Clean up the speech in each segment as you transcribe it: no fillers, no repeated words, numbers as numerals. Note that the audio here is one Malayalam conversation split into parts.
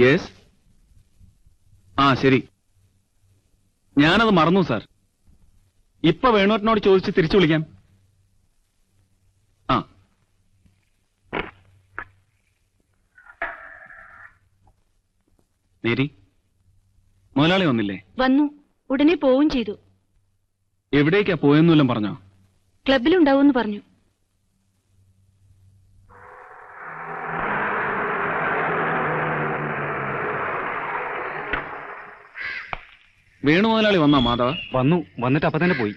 യെസ്. ആ ശരി, ഞാനത് മറന്നു സാർ. ഇപ്പൊ വേണുവേട്ടനോട് ചോദിച്ച് തിരിച്ചു വിളിക്കാം. ആ മേരി, മുതലാളി വന്നില്ലേ? വന്നു, ഉടനെ പോവും ചെയ്തു. എവിടേക്കാ പോയെന്നെല്ലാം പറഞ്ഞോ? ക്ലബിലുണ്ടാവൂന്ന് പറഞ്ഞു. വേണു മുതലാളി വന്നോ മാധവ? വന്നു, വന്നിട്ട് അപ്പൊ തന്നെ പോയി.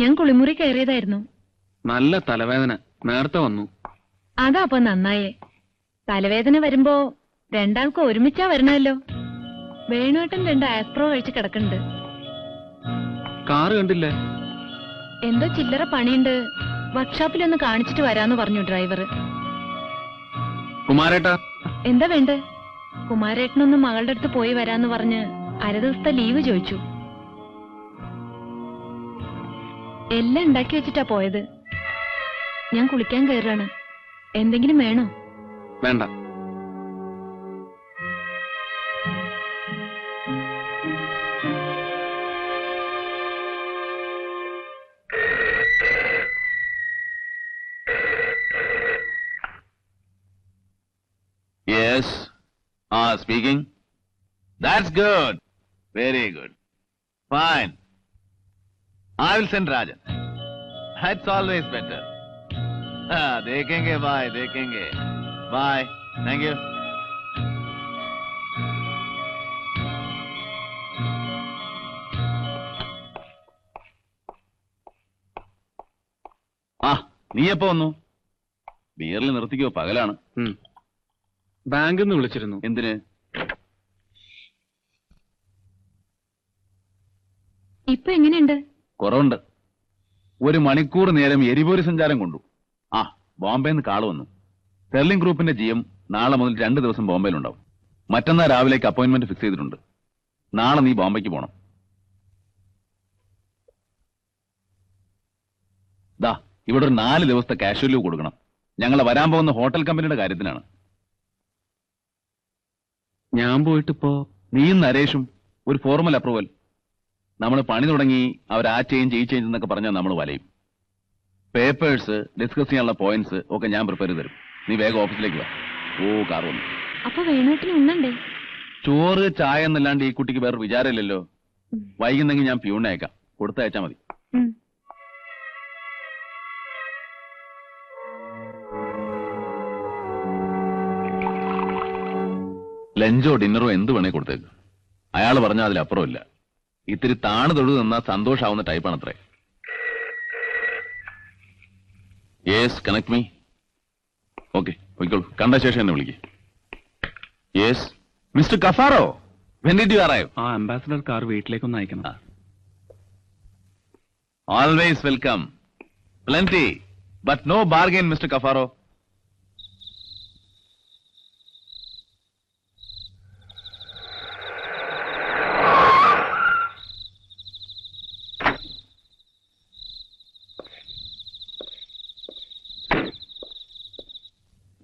ഞാൻ കുളിമുറി കയറിയതായിരുന്നു. നല്ല തലവേദന, നേരത്തെ വന്നു. അതാ അപ്പൊ നന്നായേ. തലവേദന വരുമ്പോ രണ്ടാൾക്ക് ഒരുമിച്ചാ വരണമല്ലോ. വേണുവേട്ടൻ 2 ആസ്പ്രോ കഴിച്ച് കിടക്കുന്നുണ്ട്. കാറ് കണ്ടില്ലേ? എന്തോ ചില്ലറ പണിയുണ്ട്, വർക്ക്ഷോപ്പിലൊന്ന് കാണിച്ചിട്ട് വരാന്ന് പറഞ്ഞു ഡ്രൈവർ. കുമാരേട്ടാ, എന്താ വേണ്ടേ? കുമാരേട്ടനൊന്ന് മകളുടെ അടുത്ത് പോയി വരാന്ന് പറഞ്ഞ് 1/2 ദിവസത്തെ ലീവ് ചോദിച്ചു. എല്ലാം ഉണ്ടാക്കി വെച്ചിട്ടാ പോയത്. ഞാൻ കുളിക്കാൻ കയറാണ്. എന്തെങ്കിലും വേണോ? വേണ്ട. Yes. Speaking. That's good. Very good. Fine. I will send Rajan. That's always better. Dekhenge bye, dekhenge. Bye. Thank you. നീ എപ്പോ വന്നു? ബിയറിൽ നിർത്തിക്കോ, പകലാണ്. ബാങ്കിൽ നിന്ന് വിളിച്ചിരുന്നു. എന്തിന്? ഇപ്പൊ എങ്ങനെയുണ്ട്? കുറവുണ്ട്. 1 മണിക്കൂർ നേരം എരിപൊരി സഞ്ചാരം കൊണ്ടു. ബോംബെന്ന് കാള് വന്നു. സ്റ്റെർലിംഗ് ഗ്രൂപ്പിന്റെ GM നാളെ മുതൽ 2 ദിവസം ബോംബെയിലുണ്ടാവും. മറ്റന്നാൾ രാവിലേക്ക് അപ്പോയിന്റ്മെന്റ് ഫിക്സ് ചെയ്തിട്ടുണ്ട്. നാളെ നീ ബോംബെക്ക് പോണം. ദാ ഇവിടെ ഒരു 4 ദിവസത്തെ കാഷ്വൽ ലീവ് കൊടുക്കണം. ഞങ്ങളെ വരാൻ പോകുന്ന ഹോട്ടൽ കമ്പനിയുടെ കാര്യത്തിനാണ്. ഞാൻ പോയിട്ടിപ്പോ നീയും നരേഷും ഒരു ഫോർമൽ അപ്രൂവൽ. നമ്മൾ പണി തുടങ്ങി അവർ ആ ചേഞ്ച് ഈ ചേഞ്ച് എന്നൊക്കെ പറഞ്ഞാൽ നമ്മൾ വലയും. പേപ്പേഴ്സ്, ഡിസ്കസ് ചെയ്യാനുള്ള പോയിന്റ്സ് ഒക്കെ ഞാൻ പ്രിപ്പയർ ചെയ്ത് തരും. നീ വേഗം ഓഫീസിലേക്ക് വാ. കാർ വന്നു. അപ്പൊ വേണുവേട്ടന് ഉണ്ണണ്ടേ? ചോറ് ചായ എന്നല്ലാണ്ട് ഈ കുട്ടിക്ക് വേറൊരു വിചാരമില്ലല്ലോ. വൈകുന്നെങ്കിൽ ഞാൻ പ്യൂണിനെ അയക്കാം, കൊടുത്തയച്ചാ മതി. ലഞ്ചോ ഡിന്നറോ എന്ത് വേണേ കൊടുത്തേക്ക്. അയാൾ പറഞ്ഞാൽ അതിലപ്പുറമില്ല. ഇത്തിരി താണ് തൊഴു നിന്നാ സന്തോഷാവുന്ന ടൈപ്പാണ് അത്രേ. Yes, connect me. ഓക്കെ, പോയിക്കോളൂ. കണ്ട ശേഷം എന്നെ വിളിക്കേ. Yes, mister Cafaro, when did you arrive? Ambassador car വീട്ടിലേക്കൊന്ന് അയക്കണം. Always welcome. Plenty, but no bargain mister Cafaro.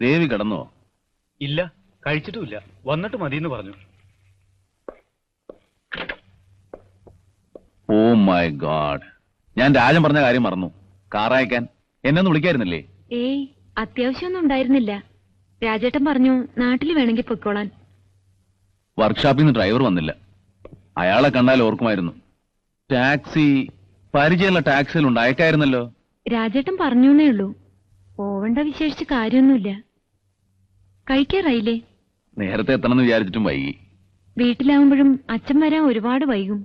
Devi കിടന്നോ? ഇല്ല, കഴിച്ചിട്ടുമില്ല. വന്നിട്ട് മതിയെന്ന് പറഞ്ഞു. ഓ മൈ ഗോഡ്, ഞാൻ രാജൻ പറഞ്ഞ കാര്യം മറന്നു. കാർ അയക്കാൻ എന്നെ ഒന്ന് വിളിക്കായിരുന്നില്ലേ? ഏയ്, അത്യാവശ്യമൊന്നും ഉണ്ടായിരുന്നില്ല. രാജേട്ടൻ പറഞ്ഞു നാട്ടിൽ വേണമെങ്കിൽ പൊയ്ക്കോളാൻ. വർക്ക്ഷോപ്പിൽ നിന്ന് ഡ്രൈവർ വന്നില്ല. അയാളെ കണ്ടാൽ ഓർക്കുമായിരുന്നു. ടാക്സി, പരിചയമുള്ള ടാക്സിയിലുണ്ട്, അയക്കായിരുന്നല്ലോ. രാജേട്ടൻ പറഞ്ഞേ ഉള്ളൂ. പോവണ്ട വിശേഷിച്ച് കാര്യമൊന്നുമില്ല. കഴിക്കാറായില്ലേ? നേരത്തെ എത്തണമെന്ന് വിചാരിച്ചിട്ടും വൈകി. വീട്ടിലാവുമ്പോഴും അച്ഛൻ വരാൻ ഒരുപാട് വൈകും.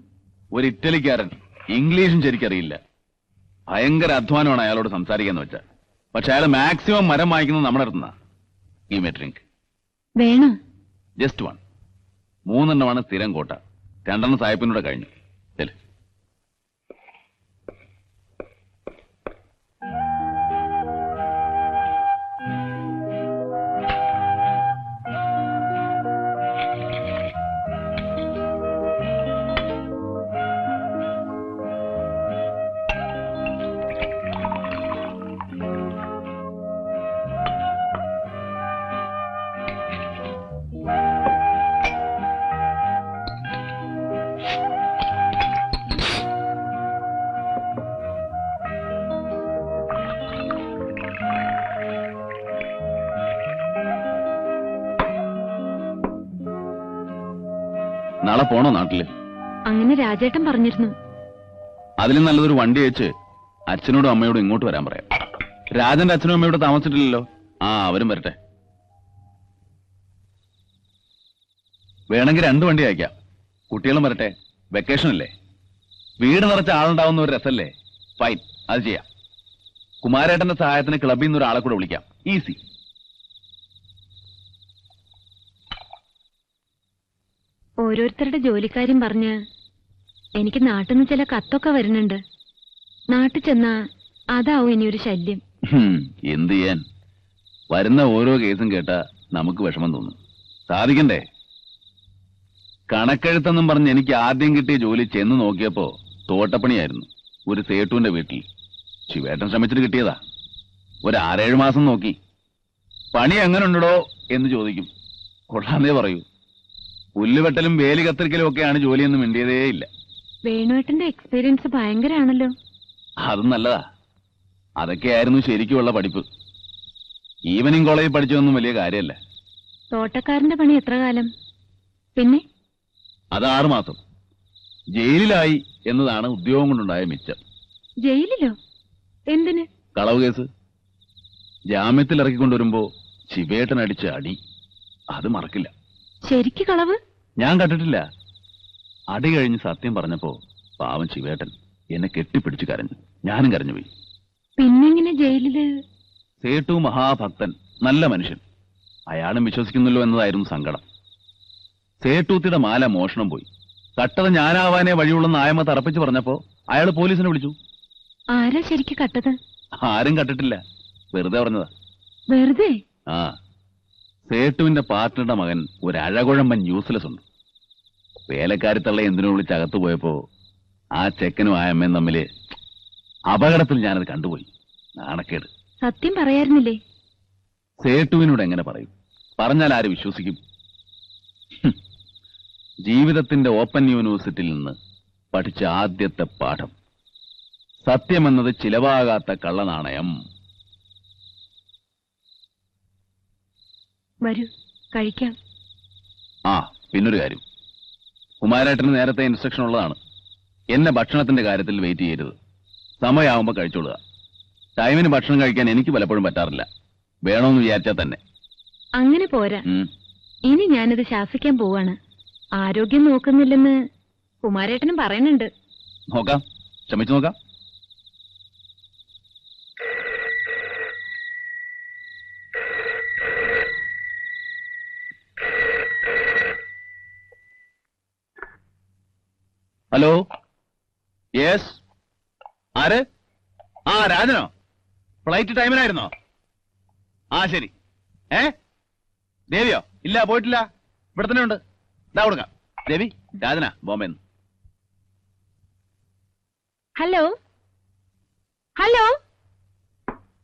ഒരു ഇറ്റലിക്കാരൻ, ഇംഗ്ലീഷും ശരിക്കറിയില്ല. ഭയങ്കര അധ്വാനമാണ് അയാളോട് സംസാരിക്കാന്ന് വെച്ചാൽ. പക്ഷെ അയാൾ മാക്സിമം മരം വാങ്ങിക്കുന്നത് നമ്മുടെ അടുത്തുനിന്നാ. Give me a drink. വേണോ? ജസ്റ്റ് 1. 3 എണ്ണമാണ് സ്ഥിരം കോട്ട. രണ്ടെണ്ണം സായിപ്പിനൂടെ കഴിഞ്ഞു. ചെല്. നാളെ പോണോ നാട്ടില്? അങ്ങനെ രാജേട്ടൻ പറഞ്ഞിരുന്നു. അതിലും നല്ലതൊരു വണ്ടി അയച്ച് അച്ഛനോടും അമ്മയോടും ഇങ്ങോട്ട് വരാൻ പറയാം. രാജന്റെ അച്ഛനും അമ്മയോട് താമസിച്ചിട്ടില്ലല്ലോ. ആ, അവരും വരട്ടെ. വേണമെങ്കിൽ 2 വണ്ടി അയക്കാം. കുട്ടികളും വരട്ടെ. വെക്കേഷൻ അല്ലേ? വീട് നിറച്ച ആളുണ്ടാവുന്ന ഒരു രസല്ലേ? ഫൈൻ, അത് ചെയ്യാം. കുമാരേട്ടന്റെ സഹായത്തിന് ക്ലബിൽ നിന്ന് ഒരാളെ കൂടെ വിളിക്കാം. ഈസി. ഓരോരുത്തരുടെ ജോലിക്കാര്യം പറഞ്ഞ് എനിക്ക് നാട്ടിൽ നിന്ന് ചില കത്തൊക്കെ വരുന്നുണ്ട്. നാട്ടിൽ ചെന്നാ അതാവും ഇനിയൊരു ശല്യം. എന്ത് ചെയ്യാൻ? വരുന്ന ഓരോ കേസും കേട്ടാ നമുക്ക് വിഷമം തോന്നും. സാധിക്കണ്ടേ? കണക്കെഴുത്തെന്നും പറഞ്ഞ് എനിക്ക് ആദ്യം കിട്ടിയ ജോലി ചെന്ന് നോക്കിയപ്പോ തോട്ടപ്പണിയായിരുന്നു. ഒരു സേട്ടുവിന്റെ വീട്ടിൽ. ശിവേട്ടൻ ശ്രമിച്ചിട്ട് കിട്ടിയതാ. ഒരു 6-7 മാസം നോക്കി. പണി എങ്ങനെ ഉണ്ടോ എന്ന് ചോദിക്കും. കൊള്ളാന്നേ പറയൂ. പുല്ലുവെട്ടലും വേലി കത്തിരിക്കലും ഒക്കെയാണ് ജോലിയൊന്നും മിണ്ടിയതേ ഇല്ല. വേണുവേട്ടന്റെ എക്സ്പീരിയൻസ് ഭയങ്കരാണല്ലോ. അതും നല്ലതാ. അതൊക്കെയായിരുന്നു ശരിക്കുമുള്ള പഠിപ്പ്. ഈവനിങ് കോളേജിൽ പഠിച്ചതൊന്നും വലിയ കാര്യമല്ല. തോട്ടക്കാരന്റെ പണി എത്ര കാലം? പിന്നെ അത് 6 മാസം. ജയിലിലായി എന്നതാണ് ഉദ്യോഗം കൊണ്ടുണ്ടായ മിച്ചം. ജയിലിലോ? എന്തിന്? കളവ് കേസ്. ജാമ്യത്തിൽ ഇറക്കിക്കൊണ്ടുവരുമ്പോ ശിവേട്ടൻ അടിച്ച അടി അത് മറക്കില്ല. ശരിക്ക് കളവ്? ഞാൻ കണ്ടിട്ടില്ല. അടി കഴിഞ്ഞ് സത്യം പറഞ്ഞപ്പോ പാവം ശിവേട്ടൻ എന്നെ കെട്ടിപ്പിടിച്ച് കരഞ്ഞു. ഞാനും കരഞ്ഞുപോയി. പിന്നെങ്ങനെ ജയിലില്? സേട്ടു മഹാഭക്തൻ, നല്ല മനുഷ്യൻ. അയാളും വിശ്വസിക്കുന്നല്ലോ എന്നതായിരുന്നു സങ്കടം. സേട്ടൂത്തിയുടെ മാല മോഷണം പോയി. കട്ടത് ഞാനാവാനേ വഴിയുള്ളെന്ന് ആയമ്മ തറപ്പിച്ച് പറഞ്ഞപ്പോ അയാൾ പോലീസിനെ വിളിച്ചു. ആരാ ശരിക്ക് കട്ടത്? ആരും കണ്ടിട്ടില്ല. വെറുതെ പറഞ്ഞതാ. വെറുതെ? ആ, സേട്ടുവിന്റെ പാർട്ട്ണറുടെ മകൻ ഒരു അഴകുഴമ്പൻ യൂസ്ലെസ് ഉണ്ട്. വേലക്കാരിത്തള്ള എന്തിനു വിളിച്ച് അകത്തു പോയപ്പോ ആ ചെക്കനും ആ അമ്മയും തമ്മില് അപകടത്തിൽ ഞാനത് കണ്ടുപോയി. നാണക്കേട്. സത്യം പറയായിരുന്നില്ലേ? സേട്ടുവിനോട് എങ്ങനെ പറയും? പറഞ്ഞാൽ ആര് വിശ്വസിക്കും? ജീവിതത്തിന്റെ ഓപ്പൺ യൂണിവേഴ്സിറ്റിയിൽ നിന്ന് പഠിച്ച ആദ്യത്തെ പാഠം, സത്യമെന്നത് ചിലവാകാത്ത കള്ളനാണയം. വരൂ, കഴിക്കാം. ആ, പിന്നൊരു കാര്യം. കുമാരേട്ടന് നേരത്തെ ഇൻസ്ട്രക്ഷൻ ഉള്ളതാണ്. എന്നെ ഭക്ഷണത്തിന്റെ കാര്യത്തിൽ വെയിറ്റ് ചെയ്യരുത്. സമയമാകുമ്പോ കഴിച്ചോളുക. ടൈമിന് ഭക്ഷണം കഴിക്കാൻ എനിക്ക് പലപ്പോഴും പറ്റാറില്ല. വേണമെന്ന് വിചാരിച്ചാൽ തന്നെ. അങ്ങനെ പോരാ. ഇനി ഞാനിത് ശാസിക്കാൻ പോവാണ്. ആരോഗ്യം നോക്കുന്നില്ലെന്ന് കുമാരേട്ടനും പറയുന്നുണ്ട്. നോക്കാം, ശ്രമിച്ചു നോക്കാം. ഹലോ, യെസ്, ആര്? ആ, രാജനോ? ഫ്ലൈറ്റ് ടൈമിനായിരുന്നോ? ആ, ശരി. ദേവിയോ? ഇല്ല, പോയിട്ടില്ല. ഇവിടെ തന്നെ ഉണ്ട്. ഇതാ കൊടുക്കാം. ദേവി, രാജന, ബോംബെന്ന്. ഹലോ ഹലോ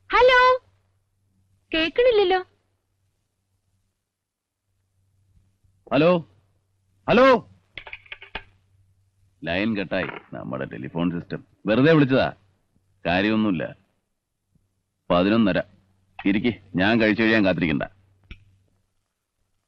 ഹലോ, കേക്കണില്ലല്ലോ. ഹലോ ഹലോ, ലൈൻ കട്ടായി. നമ്മുടെ ടെലിഫോൺ സിസ്റ്റം. വെറുതെ വിളിച്ചതാ, കാര്യമൊന്നുമില്ല. 11:30. ഇരിക്ക്, ഞാൻ കഴിച്ചു കഴിയാൻ കാത്തിരിക്കണ്ട.